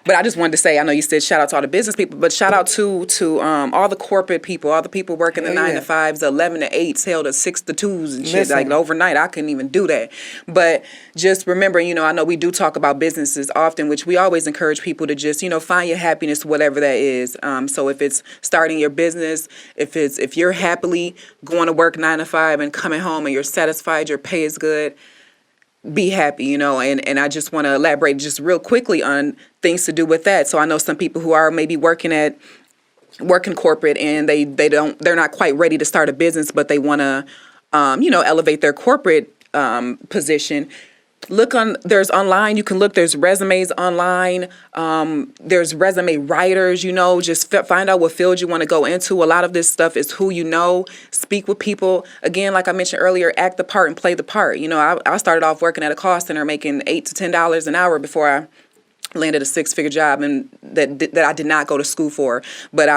But I just wanted to say, I know you said shout out to all the business people, but shout out to all the corporate people, all the people working the 9 to 5s, the 11 to 8s, hell, the 6 to 2s and shit. Like overnight, I couldn't even do that. But just remember, I know we do talk about businesses often, which we always encourage people to just, find your happiness, whatever that is. So if it's starting your business, if you're happily going to work 9 to 5 and coming home and you're satisfied, your pay is good, be happy, and I just want to elaborate just real quickly on things to do with that. So I know some people who are maybe working corporate and they're not quite ready to start a business, but they want to, elevate their corporate position. There's online, you can look, there's resumes online, there's resume writers, just find out what field you want to go into. A lot of this stuff is who you know, speak with people. Again, like I mentioned earlier, act the part and play the part. I started off working at a call center making $8 to $10 an hour before I landed a 6-figure job and that I did not go to school for. But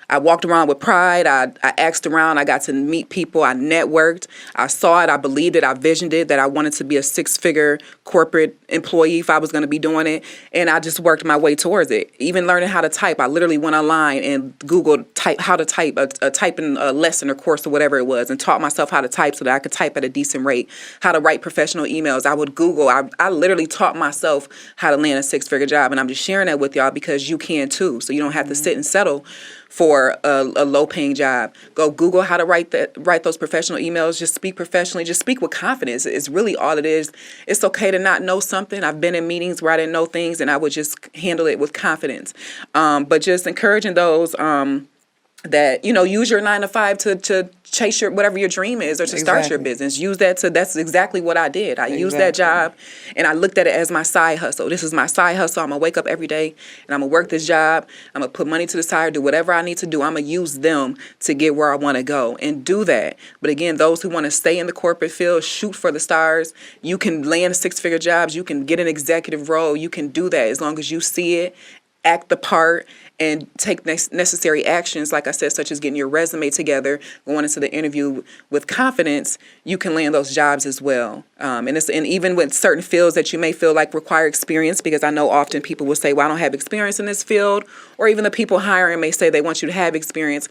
I walked around with pride. I asked around. I got to meet people. I networked. I saw it. I believed it. I visioned it, that I wanted to be a 6-figure corporate employee if I was going to be doing it. And I just worked my way towards it. Even learning how to type. I literally went online and Googled how to type, a typing lesson or course or whatever it was, and taught myself how to type so that I could type at a decent rate, how to write professional emails. I would Google. I literally taught myself how to land a 6-figure job. And I'm just sharing that with y'all because you can too. So you don't have to sit and settle for a low-paying job. Go Google how to write those professional emails. Just speak professionally. Just speak with confidence. It's really all it is. It's okay to not know something. I've been in meetings where I didn't know things, and I would just handle it with confidence. But just encouraging those that, use your 9 to 5 to chase whatever your dream is, or to start your business. Use that that's exactly what I did. I used that job and I looked at it as my side hustle. This is my side hustle. I'm going to wake up every day and I'm going to work this job. I'm going to put money to the side, do whatever I need to do. I'm going to use them to get where I want to go and do that. But again, those who want to stay in the corporate field, shoot for the stars. You can land 6-figure jobs. You can get an executive role. You can do that as long as you see it, act the part, and take necessary actions, like I said, such as getting your resume together, going into the interview with confidence. You can land those jobs as well. And even with certain fields that you may feel like require experience, because I know often people will say, well, I don't have experience in this field, or even the people hiring may say they want you to have experience.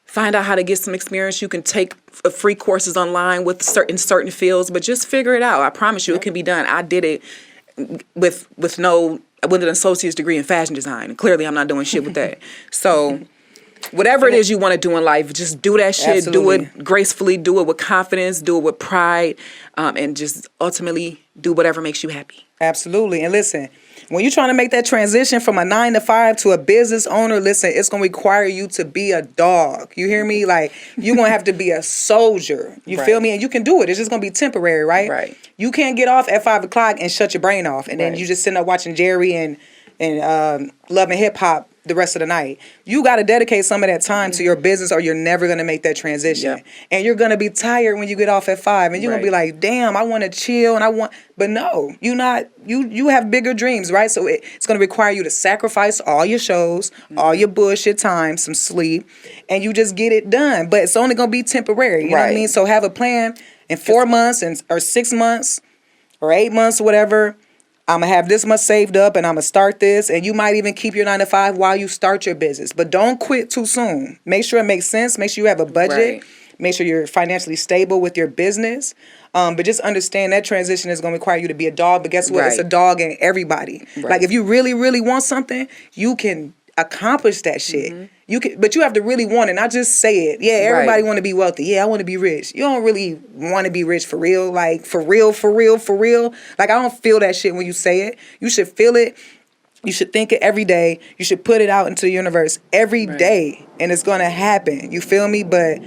Find out how to get some experience. You can take free courses online with certain fields, but just figure it out. I promise you, it can be done. I did it with an associate's degree in fashion design. Clearly, I'm not doing shit with that. So whatever it is you want to do in life, just do that shit. Absolutely. Do it gracefully. Do it with confidence. Do it with pride. And just ultimately do whatever makes you happy. Absolutely. And listen, when you're trying to make that transition from a 9 to 5 to a business owner, listen, it's going to require you to be a dog. You hear me? Like, you're going to have to be a soldier. You feel me? And you can do it. It's just going to be temporary, right? Right. You can't get off at 5 o'clock and shut your brain off. And then you just sitting up watching Jerry and Love and Hip Hop the rest of the night. You got to dedicate some of that time to your business, or you're never going to make that transition. Yep. And you're going to be tired when you get off at 5, and you're going to be like, damn, I want to chill but no, you have bigger dreams, right? So it's going to require you to sacrifice all your shows, all your bullshit time, some sleep, and you just get it done. But it's only going to be temporary. You know what I mean? So have a plan in 4 months or 6 months or 8 months, whatever. I'm going to have this much saved up and I'm going to start this. And you might even keep your 9 to 5 while you start your business. But don't quit too soon. Make sure it makes sense. Make sure you have a budget. Right. Make sure you're financially stable with your business. But just understand that transition is going to require you to be a dog. But guess what? It's a dog in everybody. Right. Like, if you really, really want something, you can accomplish that shit. Mm-hmm. But you have to really want it, not just say it. Yeah, everybody want to be wealthy. Yeah, I want to be rich. You don't really want to be rich for real. Like, for real. Like, I don't feel that shit when you say it. You should feel it. You should think it every day. You should put it out into the universe every day, and it's going to happen. You feel me? But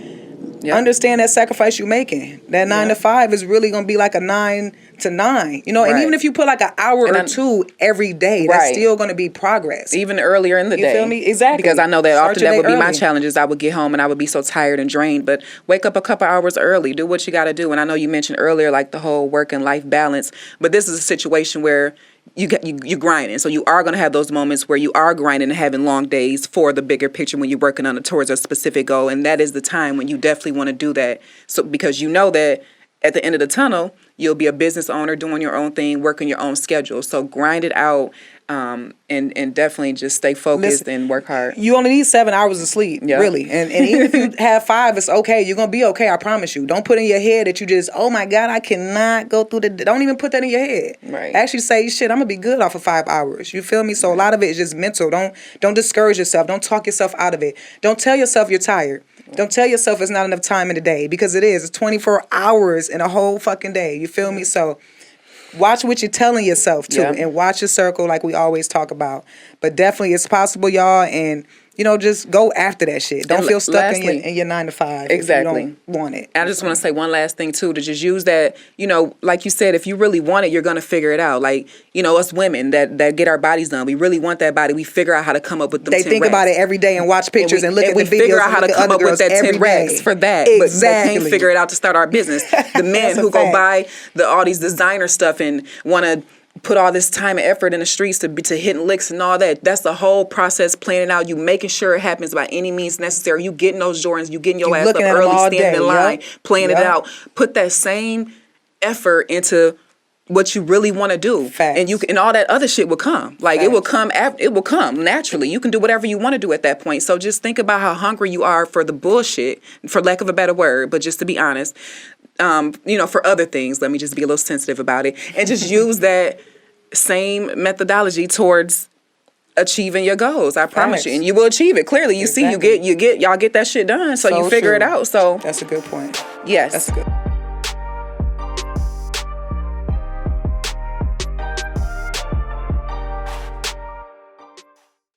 understand that sacrifice you're making. That 9 to 5 is really going to be like a 9 to 9. And even if you put like an hour or 2 every day, that's still going to be progress. Even earlier in the day. You feel me? Exactly. Because I know that often that would be my challenges. I would get home and I would be so tired and drained. But wake up a couple hours early. Do what you got to do. And I know you mentioned earlier, like, the whole work and life balance. But this is a situation where you're grinding. So you are going to have those moments where you are grinding and having long days for the bigger picture when you're working on it towards a specific goal. And that is the time when you definitely want to do that. So because you know that at the end of the tunnel, you'll be a business owner doing your own thing, working your own schedule. So grind it out. and definitely just stay focused and work hard. You only need 7 hours of sleep, really. And even if you have 5, it's okay. You're going to be okay, I promise you. Don't put in your head that you just, oh my God, I cannot go through don't even put that in your head. Right. Actually say, shit, I'm going to be good off of 5 hours. You feel me? So a lot of it is just mental. Don't discourage yourself. Don't talk yourself out of it. Don't tell yourself you're tired. Don't tell yourself it's not enough time in the day, because it is. It's 24 hours in a whole fucking day. You feel me? So watch what you're telling yourself too, and watch your circle like we always talk about. But definitely it's possible, y'all, and just go after that shit. Don't feel stuck in your 9 to 5. Exactly. If you don't want it. I just want to say one last thing too, to just use that, like you said, if you really want it, you're going to figure it out. Like, us women that get our bodies done, we really want that body. We figure out how to come up with them 10 They think reps. about it every day and watch pictures and look at the videos. We figure out how to come up with that 10 reps day. for that. Exactly. But can't figure it out to start our business. The men who go buy all these designer stuff and want to put all this time and effort in the streets to hitting licks and all that. That's the whole process, planning out. You making sure it happens by any means necessary. You getting those Jordans. You getting your ass up early, standing in line, playing it out. Put that same effort into what you really want to do. Facts. And all that other shit will come. Like it will come naturally. You can do whatever you want to do at that point. So just think about how hungry you are for the bullshit, for lack of a better word, but just to be honest. For other things, let me just be a little sensitive about it, and just use that same methodology towards achieving your goals. I promise you, and you will achieve it. Clearly, you see, y'all get that shit done, so you figure it out. So that's a good point. Yes, that's good.